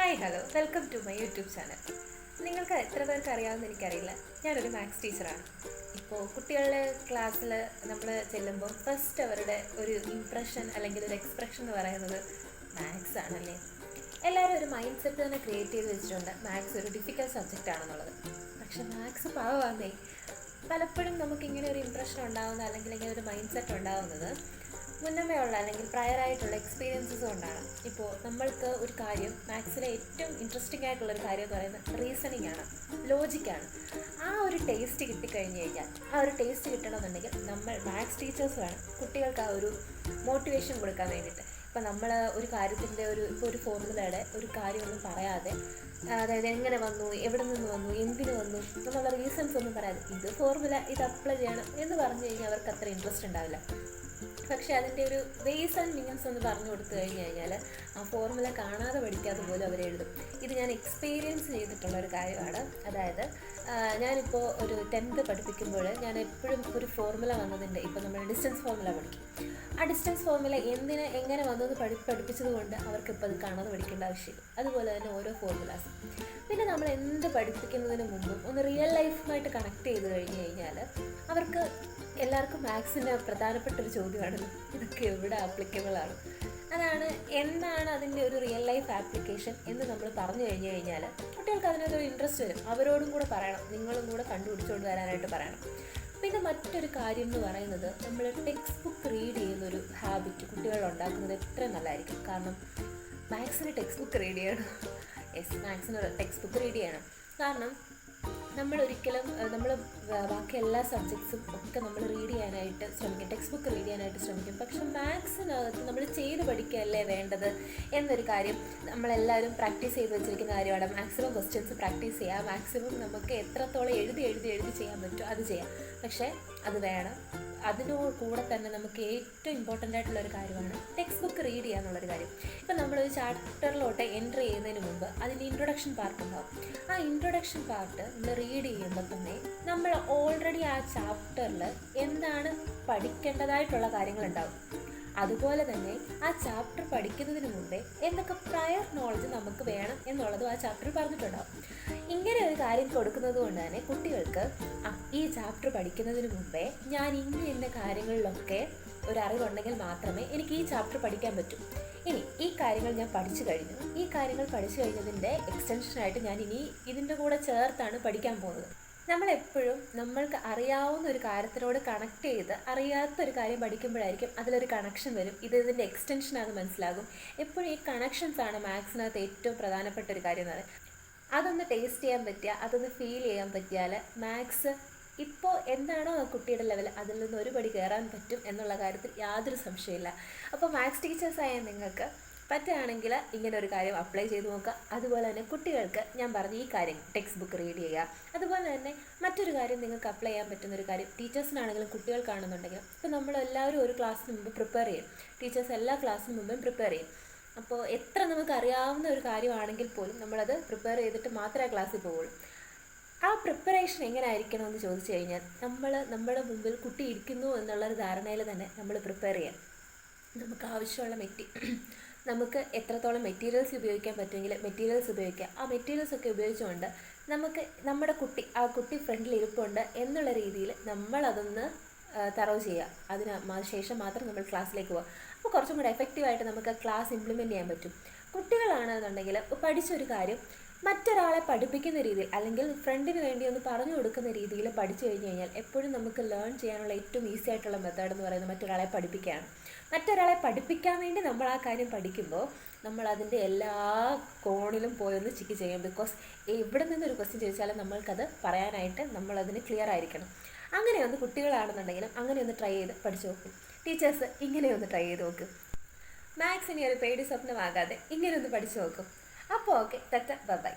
Hi hello welcome to my YouTube channel. നിങ്ങൾക്ക് എത്ര പേർക്ക് അറിയാമെന്ന് എനിക്കറിയില്ല. ഞാനൊരു മാത്സ് ടീച്ചറാണ്. ഇപ്പോൾ കുട്ടികളുടെ ക്ലാസ്സിൽ നമ്മൾ ചെല്ലുമ്പോൾ ഫസ്റ്റ് അവരുടെ ഒരു ഇംപ്രഷൻ അല്ലെങ്കിൽ ഒരു എക്സ്പ്രഷൻ എന്ന് പറയുന്നത് മാത്സ് ആണല്ലേ. എല്ലാവരും ഒരു മൈൻഡ് സെറ്റ് തന്നെ ക്രിയേറ്റ് ചെയ്ത് വെച്ചിട്ടുണ്ട്, മാത്സ് ഒരു ഡിഫിക്കൽട്ട് സബ്ജക്റ്റ് ആണെന്നുള്ളത്. പക്ഷെ മാത്സ് പാവമാന്നേ. പലപ്പോഴും നമുക്കിങ്ങനെ ഒരു ഇംപ്രഷൻ ഉണ്ടാകുന്നത് അല്ലെങ്കിൽ ഇങ്ങനെ ഒരു മൈൻഡ് സെറ്റ് ഉണ്ടാകുന്നത് മുന്നമേ ഉള്ള അല്ലെങ്കിൽ പ്രയറായിട്ടുള്ള എക്സ്പീരിയൻസസ് കൊണ്ടാണ്. ഇപ്പോൾ നമ്മൾക്ക് ഒരു കാര്യം മാത്സിലെ ഏറ്റവും ഇൻട്രസ്റ്റിംഗ് ആയിട്ടുള്ളൊരു കാര്യം എന്ന് പറയുന്നത് റീസണിങ് ആണ്, ലോജിക്കാണ്. ആ ഒരു ടേസ്റ്റ് കിട്ടിക്കഴിഞ്ഞ് കഴിഞ്ഞാൽ, ആ ഒരു ടേസ്റ്റ് കിട്ടണമെന്നുണ്ടെങ്കിൽ നമ്മൾ മാത്സ് ടീച്ചേഴ്സ് വേണം കുട്ടികൾക്ക് ആ ഒരു മോട്ടിവേഷൻ കൊടുക്കാൻ വേണ്ടിയിട്ട്. ഇപ്പം നമ്മൾ ഒരു കാര്യത്തിൻ്റെ ഇപ്പോൾ ഒരു ഫോർമുലയുടെ ഒരു കാര്യമൊന്നും പറയാതെ, അതായത് എങ്ങനെ വന്നു, എവിടെ നിന്ന് വന്നു, എന്തിനു വന്നു എന്നുള്ള റീസൺസ് ഒന്നും പറയാതെ ഇത് ഫോർമുല, ഇത് അപ്ലൈ ചെയ്യണം എന്ന് പറഞ്ഞു കഴിഞ്ഞാൽ അവർക്ക് അത്ര ഇൻട്രസ്റ്റ് ഉണ്ടാവില്ല. പക്ഷേ അതിൻ്റെ ഒരു വേസ് ആൻഡ് മീൻസ് ഒന്ന് പറഞ്ഞു കൊടുത്തു കഴിഞ്ഞ് കഴിഞ്ഞാൽ ആ ഫോർമുല കാണാതെ പഠിക്കാതെ പോലും അവരെഴുതും. ഇത് ഞാൻ എക്സ്പീരിയൻസ് ചെയ്തിട്ടുള്ളൊരു കാര്യമാണ്. അതായത് ഞാനിപ്പോൾ ഒരു 10th പഠിപ്പിക്കുമ്പോൾ ഞാൻ എപ്പോഴും ഒരു ഫോർമുല വന്നതിൻ്റെ, ഇപ്പോൾ നമ്മൾ ഡിസ്റ്റൻസ് ഫോർമുല പഠിക്കും. ആ ഡിസ്റ്റൻസ് ഫോർമുല എങ്ങനെ വന്നത് പഠിപ്പിച്ചത് കൊണ്ട് അവർക്കിപ്പോൾ അത് കാണാതെ പഠിക്കേണ്ട ആവശ്യമില്ല. അതുപോലെ തന്നെ ഓരോ ഫോർമുലാസും. പിന്നെ നമ്മൾ എന്ത് പഠിപ്പിക്കുന്നതിന് മുമ്പും ഒന്ന് റിയൽ ലൈഫുമായിട്ട് കണക്ട് ചെയ്ത് കഴിഞ്ഞ് കഴിഞ്ഞാൽ അവർക്ക് എല്ലാവർക്കും മാത്സിൻ്റെ പ്രധാനപ്പെട്ടൊരു ചോദ്യമാണല്ലോ, ഇതൊക്കെ എവിടെ ആപ്ലിക്കബിൾ ആണ്. അതാണ് എന്താണ് അതിൻ്റെ ഒരു റിയൽ ലൈഫ് ആപ്ലിക്കേഷൻ എന്ന് നമ്മൾ പറഞ്ഞു കഴിഞ്ഞ് കഴിഞ്ഞാൽ കുട്ടികൾക്ക് അതിനകത്തൊരു ഇൻട്രസ്റ്റ് വരും. അവരോടും കൂടെ പറയണം, നിങ്ങളും കൂടെ കണ്ടുപിടിച്ചുകൊണ്ട് വരാനായിട്ട് പറയണം. പിന്നെ മറ്റൊരു കാര്യം എന്ന് പറയുന്നത്, നമ്മൾ ടെക്സ്റ്റ് ബുക്ക് റീഡ് ചെയ്യുന്നൊരു ഹാബിറ്റ് കുട്ടികളിൽ ഉണ്ടാക്കുന്നത് എത്ര നല്ലതായിരിക്കും. കാരണം മാത്സിന് ടെക്സ്റ്റ് ബുക്ക് റീഡ് ചെയ്യണം. മാത്സിന് ടെക്സ്റ്റ് ബുക്ക് റീഡ് ചെയ്യണം. കാരണം നമ്മളൊരിക്കലും ബാക്കി എല്ലാ സബ്ജക്ട്സും ഒക്കെ നമ്മൾ റീഡ് ചെയ്യാനായിട്ട് ശ്രമിക്കും, ടെക്സ്റ്റ് ബുക്ക് റീഡ് ചെയ്യാനായിട്ട് ശ്രമിക്കും. പക്ഷെ മാത്സിനകത്ത് നമ്മൾ ചെയ്ത് പഠിക്കുകയല്ലേ വേണ്ടത് എന്നൊരു കാര്യം നമ്മളെല്ലാവരും പ്രാക്ടീസ് ചെയ്ത് വെച്ചിരിക്കുന്ന കാര്യമാണ്. മാക്സിമം ക്വസ്റ്റ്യൻസ് പ്രാക്ടീസ് ചെയ്യുക, മാക്സിമം നമുക്ക് എത്രത്തോളം എഴുതി ചെയ്യാൻ പറ്റുമോ അത് ചെയ്യാം. പക്ഷേ അത് വേണം. അതിനോട് കൂടെ തന്നെ നമുക്ക് ഏറ്റവും ഇമ്പോർട്ടൻ്റ് ആയിട്ടുള്ളൊരു കാര്യമാണ് ടെക്സ്റ്റ് ബുക്ക് റീഡ് ചെയ്യുക എന്നുള്ളൊരു കാര്യം. ഇപ്പം നമ്മളൊരു ചാപ്റ്ററിലോട്ട് എൻ്റർ ചെയ്യുന്നതിന് മുമ്പ് അതിൻ്റെ ഇൻട്രൊഡക്ഷൻ പാർട്ട് ഉണ്ടാവും. ആ ഇൻട്രൊഡക്ഷൻ പാർട്ട് നമ്മൾ റീഡ് ചെയ്യുമ്പോൾ തന്നെ നമ്മൾ ഓൾറെഡി ആ ചാപ്റ്ററിൽ എന്താണ് പഠിക്കേണ്ടതായിട്ടുള്ള കാര്യങ്ങളുണ്ടാവും. അതുപോലെ തന്നെ ആ ചാപ്റ്റർ പഠിക്കുന്നതിന് മുമ്പേ എന്തൊക്കെ പ്രയർ നോളജ് നമുക്ക് വേണം എന്നുള്ളതും ആ ചാപ്റ്ററിൽ പറഞ്ഞിട്ടുണ്ടാവും. ഇങ്ങനെ ഒരു കാര്യം കൊടുക്കുന്നത് കൊണ്ട് തന്നെ കുട്ടികൾക്ക് ഈ ചാപ്റ്റർ പഠിക്കുന്നതിന് മുമ്പേ ഞാൻ ഇന്ന കാര്യങ്ങളിലൊക്കെ ഒരു അറിവുണ്ടെങ്കിൽ മാത്രമേ എനിക്ക് ഈ ചാപ്റ്റർ പഠിക്കാൻ പറ്റൂ. ഇനി ഈ കാര്യങ്ങൾ ഞാൻ പഠിച്ചു കഴിഞ്ഞു, ഈ കാര്യങ്ങൾ പഠിച്ചു കഴിഞ്ഞതിൻ്റെ എക്സ്റ്റൻഷനായിട്ട് ഞാൻ ഇനി ഇതിൻ്റെ കൂടെ ചേർത്താണ് പഠിക്കാൻ പോകുന്നത്. നമ്മളെപ്പോഴും നമ്മൾക്ക് അറിയാവുന്ന ഒരു കാര്യത്തിനോട് കണക്ട് ചെയ്ത് അറിയാത്തൊരു കാര്യം പഠിക്കുമ്പോഴായിരിക്കും അതിലൊരു കണക്ഷൻ വരും. ഇതിൻ്റെ എക്സ്റ്റൻഷനാണെന്ന് മനസ്സിലാകും. എപ്പോഴും ഈ കണക്ഷൻസാണ് മാത്സിനകത്ത് ഏറ്റവും പ്രധാനപ്പെട്ട ഒരു കാര്യം എന്ന് പറയുന്നത്. അതൊന്ന് ടേസ്റ്റ് ചെയ്യാൻ പറ്റുക, അതൊന്ന് ഫീൽ ചെയ്യാൻ പറ്റിയാൽ മാത്സ് ഇപ്പോൾ എന്താണോ ആ കുട്ടിയുടെ ലെവൽ അതിൽ നിന്ന് ഒരു പടി കയറാൻ പറ്റും എന്നുള്ള കാര്യത്തിൽ യാതൊരു സംശയമില്ല. അപ്പോൾ മാത്സ് ടീച്ചേഴ്സായ നിങ്ങൾക്ക് പറ്റുകയാണെങ്കിൽ ഇങ്ങനെ ഒരു കാര്യം അപ്ലൈ ചെയ്ത് നോക്കുക. അതുപോലെ തന്നെ കുട്ടികൾക്ക് ഞാൻ പറഞ്ഞ ഈ കാര്യം ടെക്സ്റ്റ് ബുക്ക് റീഡ് ചെയ്യുക. അതുപോലെ തന്നെ മറ്റൊരു കാര്യം നിങ്ങൾക്ക് അപ്ലൈ ചെയ്യാൻ പറ്റുന്നൊരു കാര്യം, ടീച്ചേഴ്സിനാണെങ്കിലും കുട്ടികൾക്കാണെന്നുണ്ടെങ്കിലും ഇപ്പോൾ നമ്മളെല്ലാവരും ഒരു ക്ലാസ്സിന് മുമ്പ് പ്രിപ്പയർ ചെയ്യും. ടീച്ചേഴ്സ് എല്ലാ ക്ലാസ്സിന് മുമ്പും പ്രിപ്പയർ ചെയ്യും. അപ്പോൾ എത്ര നമുക്ക് അറിയാവുന്ന ഒരു കാര്യമാണെങ്കിൽ പോലും നമ്മളത് പ്രിപ്പയർ ചെയ്തിട്ട് മാത്രമേ ക്ലാസ്സിൽ പോവുള്ളൂ. ആ പ്രിപ്പറേഷൻ എങ്ങനെ ആയിരിക്കണമെന്ന് ചോദിച്ചു കഴിഞ്ഞാൽ നമ്മുടെ മുമ്പിൽ കുട്ടി ഇരിക്കുന്നു എന്നുള്ളൊരു ധാരണയിൽ തന്നെ നമ്മൾ പ്രിപ്പയർ ചെയ്യാം. നമുക്ക് ആവശ്യമുള്ള നമുക്ക് എത്രത്തോളം മെറ്റീരിയൽസ് ഉപയോഗിക്കാൻ പറ്റുമെങ്കിൽ മെറ്റീരിയൽസ് ഉപയോഗിക്കുക. ആ മെറ്റീരിയൽസൊക്കെ ഉപയോഗിച്ചുകൊണ്ട് നമുക്ക് ആ കുട്ടി ഫ്രണ്ടിൽ ഇരിപ്പുണ്ട് എന്നുള്ള രീതിയിൽ നമ്മളതൊന്ന് തറവ് ചെയ്യുക. അതിന് ശേഷം മാത്രം നമ്മൾ ക്ലാസ്സിലേക്ക് പോവുക. അപ്പോൾ കുറച്ചും കൂടെ എഫക്റ്റീവായിട്ട് നമുക്ക് ക്ലാസ് ഇംപ്ലിമെൻറ്റ് ചെയ്യാൻ പറ്റും. കുട്ടികളാണെന്നുണ്ടെങ്കിൽ പഠിച്ചൊരു കാര്യം മറ്റൊരാളെ പഠിപ്പിക്കുന്ന രീതിയിൽ അല്ലെങ്കിൽ ഫ്രണ്ടിന് വേണ്ടി ഒന്ന് പറഞ്ഞു കൊടുക്കുന്ന രീതിയിൽ പഠിച്ചു കഴിഞ്ഞ് കഴിഞ്ഞാൽ എപ്പോഴും നമുക്ക് ലേൺ ചെയ്യാനുള്ള ഏറ്റവും ഈസി ആയിട്ടുള്ള മെത്തേഡ് എന്ന് പറയുന്നത് മറ്റൊരാളെ പഠിപ്പിക്കുകയാണ്. മറ്റൊരാളെ പഠിപ്പിക്കാൻ വേണ്ടി നമ്മൾ ആ കാര്യം പഠിക്കുമ്പോൾ നമ്മൾ അതിൻ്റെ എല്ലാ കോണിലും പോയൊന്ന് ചിക്ക് ചെയ്യും. ബിക്കോസ് എവിടെ നിന്നൊരു ക്വസ്റ്റ്യൻ ചോദിച്ചാലും നമ്മൾക്കത് പറയാനായിട്ട് നമ്മളതിന് ക്ലിയർ ആയിരിക്കണം. അങ്ങനെയൊന്ന് കുട്ടികളാണെന്നുണ്ടെങ്കിലും അങ്ങനെയൊന്ന് ട്രൈ ചെയ്ത് പഠിച്ചു നോക്കും. ടീച്ചേഴ്സ് ഇങ്ങനെയൊന്ന് ട്രൈ ചെയ്ത് നോക്കും. മാത്സ് ഇനി ഒരു പേടി സ്വപ്നമാകാതെ ഇങ്ങനെയൊന്ന് പഠിച്ചു നോക്കും. അപ്പോൾ ഓക്കെ, ബൈ.